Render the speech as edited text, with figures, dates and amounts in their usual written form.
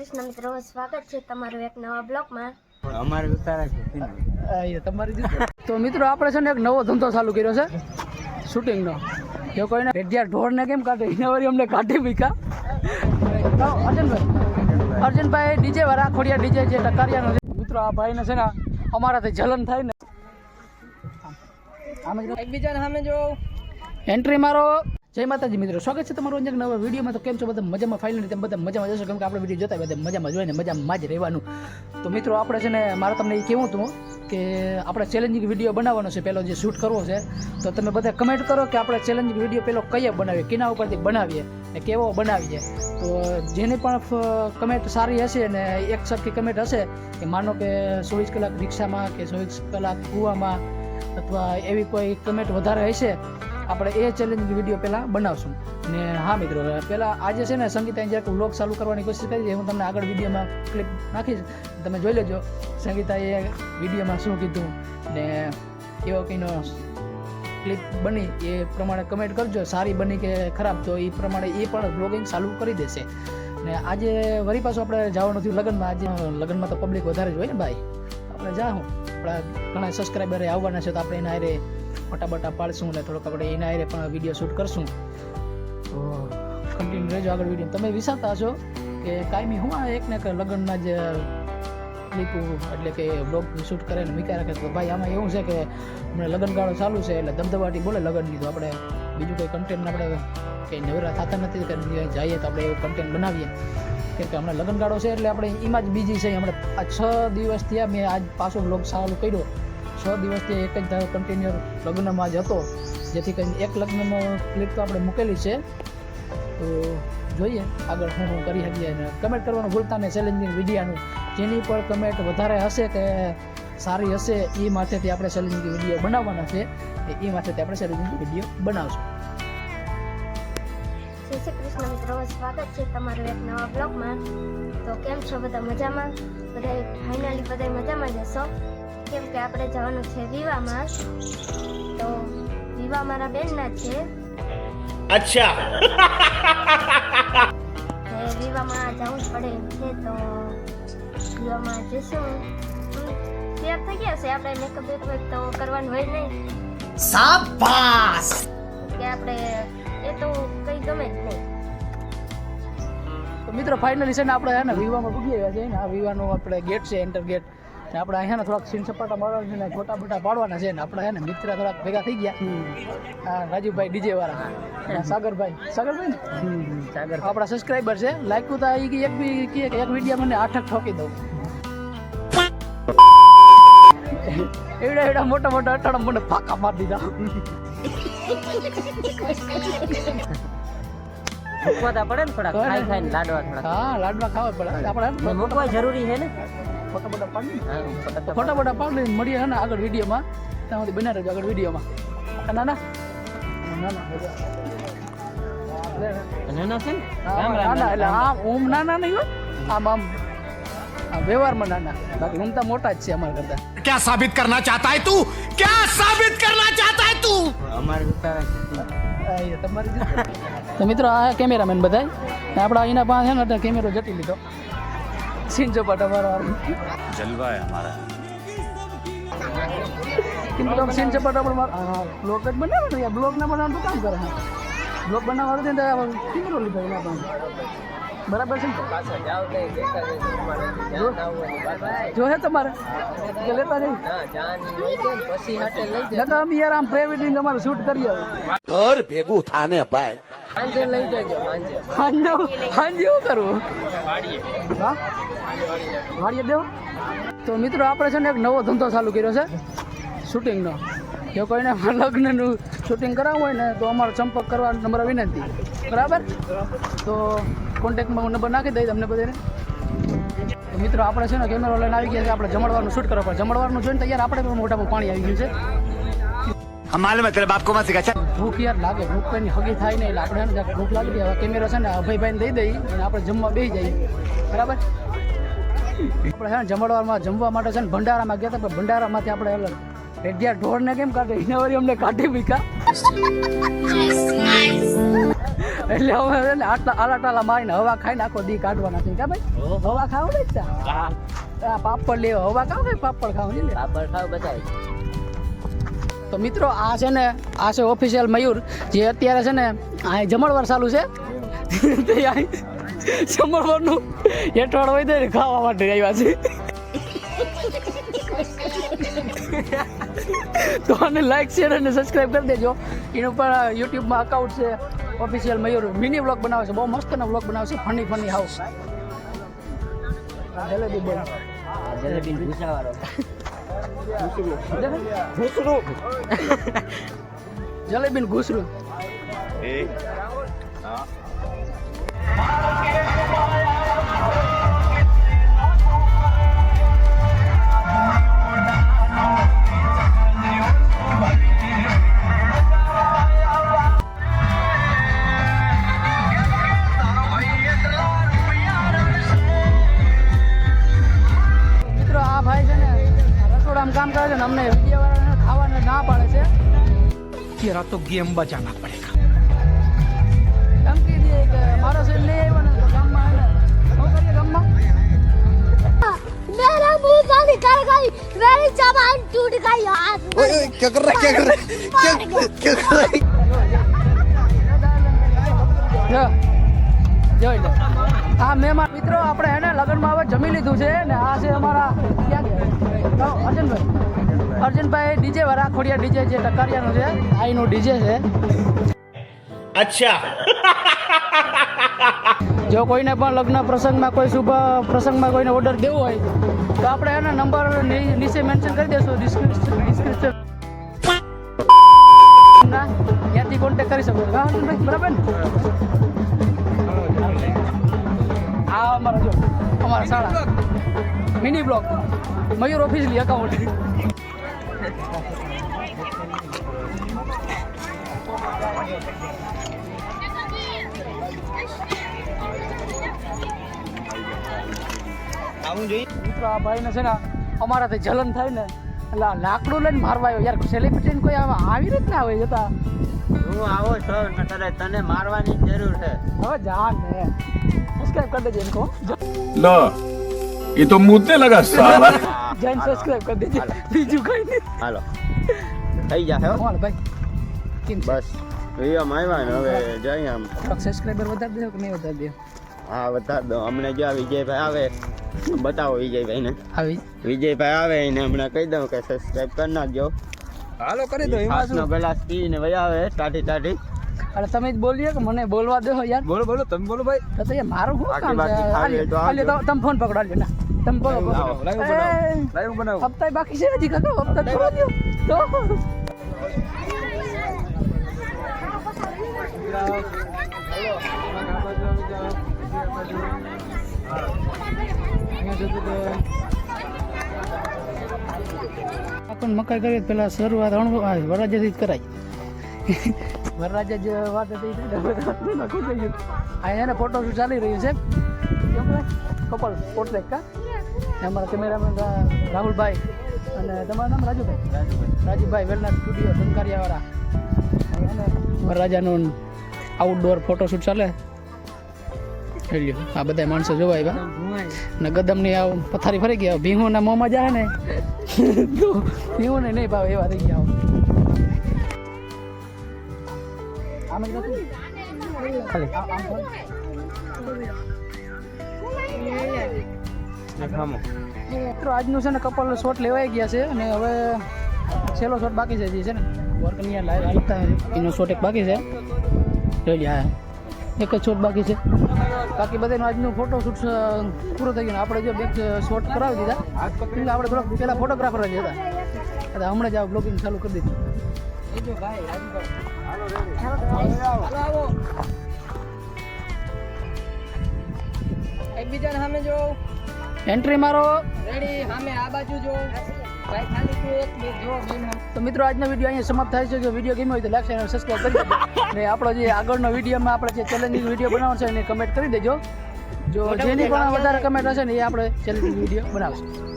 કૃષ્ણ મિત્રો, સ્વાગત છે તમારું એક નવા બ્લોગમાં. અમારે ઉતારા છે તમારી તો મિત્રો આપણે છે ને એક નવો ધંધો ચાલુ કર્યો છે શૂટિંગનો. જો કોઈને ભેડિયા ઢોરને કેમ કાઢે એના વળી અમને કાઢી મૂક્યા. અર્જુનભાઈ ડીજે વાળા ખોડિયા ડીજે જે ટકારિયાનો મિત્રો આ ભાઈને છે ને અમારાથી જલન થાય ને એકબીજાને સામે જો એન્ટ્રી મારો. જય માતાજી મિત્રો, સ્વાગત છે તમારું એક નવા વિડીયોમાં. તો કેમ છો બધા? મજામાં? ફાઇનલી તેમ બધા મજામાં જશો, કેમ કે આપણે વિડીયો જોતા બધા મજામાં જોઈને મજામાં જ રહેવાનું. તો મિત્રો આપણે છે ને મારે તમને એ કહેવું હતું કે આપણે ચેલેન્જિંગ વિડીયો બનાવવાનો છે, પહેલો જે શૂટ કરવો છે. તો તમે બધા કમેન્ટ કરો કે આપણે ચેલેન્જિંગ વિડીયો પહેલો કયો બનાવીએ, કિના ઉપરથી બનાવીએ ને કેવો બનાવીએ. તો જેની પણ કમેન્ટ સારી હશે ને એક સરખી કમેન્ટ હશે કે માનો કે 24 કલાક રિક્ષામાં કે 24 કલાક કૂવામાં અથવા એવી કોઈ કમેન્ટ વધારે હશે, આપણે એ ચેલેન્જ વિડીયો પહેલાં બનાવશું. ને હા મિત્રો, પહેલાં આજે છે ને સંગીતાએ જરાક વ્લોગ ચાલુ કરવાની કોશિશ કરી છે. હું તમને આગળ વિડીયોમાં ક્લિપ નાખીશ, તમે જોઈ લેજો સંગીતાએ વિડીયોમાં શું કીધું ને કેવો કંઈનો ક્લિપ બની એ પ્રમાણે કમેન્ટ કરજો. સારી બની કે ખરાબ, તો એ પ્રમાણે એ પણ વ્લોગિંગ ચાલુ કરી દેશે. ને આજે વળી પાછું આપણે જવાનું થયું લગ્નમાં. આજે લગ્નમાં તો પબ્લિક વધારે જ હોય ને ભાઈ, આપણે જાઉં આપણા ઘણા સબસ્ક્રાઈબરે આવવાના છે, તો આપણે એના હારે ફટાફટા પાડશું ને થોડોક આપણે એના હારે પણ વિડીયો શૂટ કરશું. તો કન્ટિન્યુ રહેજો આગળ વિડીયો. તમે વિચારતા હશો કે કાયમી હું આ એક ને એક લગ્નના જ ક્લિપ એટલે કે બ્લોગ શૂટ કરે ને મૂક્યા રાખે. તો ભાઈ આમાં એવું છે કે હમણાં લગ્નગાળો ચાલુ છે એટલે ધમધમાટી બોલે લગ્નની, તો આપણે બીજું કંઈ કન્ટેન્ટ આપણે કંઈ નવરા થતા નથી કે જઈએ તો આપણે એવું કન્ટેન્ટ બનાવીએ. કેમ કે હમણાં લગ્નગાળો છે એટલે આપણે એમાં જ બીજી છે. હમણાં આ 6 દિવસ થયા મેં આજ પાછો બ્લોગ ચાલુ કર્યો. 6 દિવસથી એક જ ધારો કન્ટિન્યુ લગ્નમાં જ હતો, જેથી કરીને એક લગ્નનો ક્લિપ તો આપણે મૂકેલી છે. તો જોઈએ આગળ હું કરી શકીએ. અને કમેન્ટ કરવાનું ભૂલતા નહીં ચેલેન્જિંગ વિડીયોનું. જેની પણ કમેન્ટ વધારે હશે કે સારી હશે એ માથેથી આપણે ચેલેન્જિંગ વિડીયો બનાવવાના છે. એ માથેથી આપણે ચેલેન્જિંગ વિડીયો બનાવશું. જય શ્રી કૃષ્ણ મિત્રો, સ્વાગત છે તમારું એક નવા બ્લોગમાં. તો કેમ છો બધા? મજામાં? બધા ફાઇનલી બધા મજામાં જશો, કેમ કે આપણે જવાનું છે વિવાહમાં. તો વિવાહ મારા બેનના છે. અચ્છા વિવાહમાં જવું જ પડે એમ છે. તો વિવાહમાં જઈશું. તૈયાર થઈ ગયા છે આપણે, મેકઅપ બેકઅપ તો કરવાનું હોય નહીં. શાબાશ. કે આપણે એ તો કંઈ ગમે જ નહીં. તો મિત્રો ફાઇનલી છે ને આપણે હે ને વિવાહમાં પૂગી આવ્યા છે ને. આ વિવાહનો આપણે ગેટ છે, એન્ટર ગેટ. ને આપણે અહીંયા ને થોડાક સીન સપાટા મારવાના છે ને ફોટા બોટા પાડવાના છે ને. આપણે હે ને મિત્ર થોડાક ભેગા થઈ ગયા. હા, રાજુભાઈ ડીજે વાળા, સાગરભાઈ ને સાગર આપણા સબસ્ક્રાઈબર છે. લાઈક તો એક વિડીયો મને 8 ઠોકી દઉં. એવડા મોટા મોટા અટાણા મને ફાંકા મારી દીધા. મૂકવા પડે ને થોડા ખાઈ ખાઈને લાડવા થોડા. હા, લાડવા ખાવા પડે આપણે. મૂકવા જરૂરી છે ને. ફોટા બોટા પાડી મળીએ ને આગળ વિડીયોમાં. ત્યાં સુધી બના રહેજો આગળ વિડીયોમાં. ના ના નાના છે ને એટલે આમ ઓમ નાના નહીં હોય, આમ આમ વ્યવહારમાં નાના, બાકી ઊંઘતા મોટા જ છે અમારા કરતા. क्या साबित करना चाहता है तू? क्या साबित करना चाहता है तू? અમારે ઉતારા છે તમારી તો મિત્રો આ કેમેરામેન બધા આપણા એના પાસે છે ને કેમેરો જટી લીધો. સીન ચોપાટા મારવા जलवा है हमारा. સીન ચોપાટા પણ બ્લોગ જ બનાવે ને યાર. બ્લોગ ના બનાવવાનું તો કામ કરે. બ્લોગ બનાવવાનું છે ને કેમેરો લીધો એના પાસે. બરાબર છે જો હે તમારે કે લેતા જઈ અમે યાર આમ પ્રાઇવેટ અમારે શૂટ કરીએ. ઘર ભેગું થાને ભાઈ. હાંજે શું કરવું? હા, વાડીએ દેવો. તો મિત્રો આપણે છે ને એક નવો ધંધો ચાલુ કર્યો છે શૂટિંગનો. જો કોઈને લગ્નનું શૂટિંગ કરાવવું હોય ને તો અમારો સંપર્ક કરવા નંબર વિનંતી. બરાબર? તો કોન્ટેક્ટમાં નંબર નાખી દઈ તમને બધાને. તો મિત્રો આપણે છે ને કેમેરો લઈને આવી ગયા છે. આપણે જમણવારનું શૂટ કરવા પડે. જમણવારનું જોઈને તૈયાર આપણે પણ મોઢામાં પાણી આવી ગયું છે. માલુમ है तेरे बाप को मत सिखा. ભૂખ યાર લાગે, ભૂખ કોઈની હગી થાય નહીં એટલે આપણે છે ને ભૂખ લાગી જાય. કેમેરો છે ને અભયભાઈને દઈ દઈ અને આપણે જમવા બેસી જઈએ. બરાબર? આપણે છે ને જમણવારમાં જમવા માટે છે ને ભંડારામાં ગયા હતા, પણ ભંડારામાંથી આપણે અલગ ભેડિયા ઢોરને કેમ કાઢે એના વળી અમને કાઢી મૂક્યા. એટલે હવે છે ને આટલા આલાટાલા મારીને હવા ખાઈને આખો દી કાઢવાના છે કા ભાઈ હવા ખાવ ને હા આ પાપડ લેવો હવા ખાવ ને પાપડ ખાવ ને બરાબર ખાવ બતાય તો મિત્રો આ છે ને આ છે ઓફિશિયલ મયુર જે અત્યારે છે ને આ જમણવાર ચાલુ છે તે આ જમણવારનું હેઠવાડ હોય તો ખાવા માટે આવ્યા છે તો આને લાઈક શેર અને સબસ્ક્રાઈબ કરી દેજો એનું પણ યુટ્યુબમાં અકાઉન્ટ છે ઓફિશિયલ મયુર મિની વ્લોગ બનાવે છે બહુ મસ્તનો વ્લોગ બનાવે છે ફની હાઉસ જલેબી બોલ જલેબી ભૂસાવાળો જલેબી ઘૂસરું મિત્રો આ ભાઈ છે ને રસોડામાં કામ કરે છે ને અમને વિડીયો વાળાને ખાવાને ના પાડે છે तेरा तो गेम बजाना पड़ेगा ધમકી દે કે મારો સેલ લઈ આવ્યો ને તો ગામમાં એને શું કરીએ ગામમાં मेरा मुंह का निकल गई मेरी जबान टूट गई यार क्या कर रहा है क्या कर रहा है જોઈ લે આ મહેમાન મિત્રો આપણે એને લગ્નમાં હવે જમી લીધું છે ને આ છે અમારા ક્યાં અર્જુનભાઈ ડીજે વાળા ખોડિયા ડીજે જે ટકારિયાનું છે આઈનું ડીજે છે अच्छा જો કોઈને પણ લગ્ન પ્રસંગમાં કોઈ શુભ પ્રસંગમાં કોઈને ઓર્ડર દેવો હોય તો આપણે એના નંબર નીચે મેન્શન કરી દઈશું ડિસ્ક્રિપ્શન ત્યાંથી કોન્ટેક્ટ કરી શકો હા અર્જુનભાઈ બરાબર ને આ અમારા જો અમારા શાળા મિની બ્લોક મયુર ઓફિશિયલી અકાઉન્ટ મિત્રો આ ભાઈને છે ને અમારાથી જલન થાય ને એટલે આ લાકડું લઈને મારવા આવ્યો યાર સેલિબ્રિટીને કોઈ આવી રીતના આવે જતા હું આવો છો નકર તને મારવાની જરૂર છે હવે જા ને સબસ્ક્રાઇબ કરી દેજે ઇनको लो ये तो मुद्दे लगा साला જૈન સબસ્ક્રાઇબ કરી દેજે બીજું કઈ નહીં હાલો થઈ જશે હો બોલ ભાઈ કેમ છે બસ વિડીયો માં આવ્યા ને હવે જઈએ આમ સબસ્ક્રાઇબર વધારી દેજો કે નહીં વધારી દો હા બતા દો અમને જો આ વિજયભાઈ આવે બતાવો વિજયભાઈ ને આવી વિજયભાઈ આવે ને હમણાં કહી દઉં કે સબસ્ક્રાઇબ કરી નાખજો હાલો કરી દો છાસનો ગ્લાસ પીને વયા આવે ટાટી અરે તમે જ બોલીએ કે મને બોલવા દો યાર बोलो बोलो तुम बोलो भाई તો યાર મારું શું કામ છે બાકી ખાલી તો હાલે તો તમે ફોન પકડો હાલે ના તમે બોલો लाइव बनाओ હપ્તા બાકી છે હજી કાકા હપ્તા થોડો દો તો આપણ મકાઈ કરીએ પેલા શરૂઆત વરરાજાથી જ કરાય વરરાજા જે વાત હતી અહીંયા ફોટોશૂટ ચાલી રહ્યું છે કેમ ભાઈ કપલ પોર્ટ્રેટ કા અમારા કેમેરામેન રાહુલભાઈ અને તમારું નામ રાજુભાઈ વેલનાથ સ્ટુડિયો ટંકારિયાવાળા અને વરરાજાનું આઉટડોર ફોટોશૂટ ચાલે આ બધા માણસો જોવા આવ્યા ને ગદમની આવ પથારી ફરી ગયા ભીંગોના મોંમાં જાય ને તો ભીંગોને નહીં ભાવે એવા થઈ ગયા આમ જ નથી ખાલી મિત્રો આજનું છે ને કપલ શોટ લેવાઈ ગયા છે અને હવે છેલ્લો શોટ બાકી છે જે છે ને વર્કની લાઈવ હાલતા એનો શોટ એક બાકી છે જોઈ લે હા એક જ શોટ બાકી છે બાકી બધાનું આજનું ફોટોશૂટ પૂરું થઈ ગયું આપણે જો બે શોટ કરાવી દીધા કેમ કે આપણે થોડાક પહેલાં ફોટોગ્રાફર જ હતા એટલે હમણાં જ આ બ્લોગિંગ ચાલુ કરી દીધું એકબીજાને સામે જો એન્ટ્રી મારો રેડી સામે આ બાજુ જો ભાઈ ખાલી તું એક બે જો તો મિત્રો આજનો વિડીયો અહીંયા સમાપ્ત થાય છે જો વિડીયો ગમ્યો હોય તો લાઈક અને સબસ્ક્રાઇબ કરી દેજો અને આપણો જે આગળનો વિડીયોમાં આપણે જે ચેલેન્જિંગ વિડીયો બનાવવાનો છે એને કમેન્ટ કરી દેજો જો જેની પણ વધારે કમેન્ટ હશે ને એ આપણે ચેલેન્જિંગ વિડીયો બનાવશું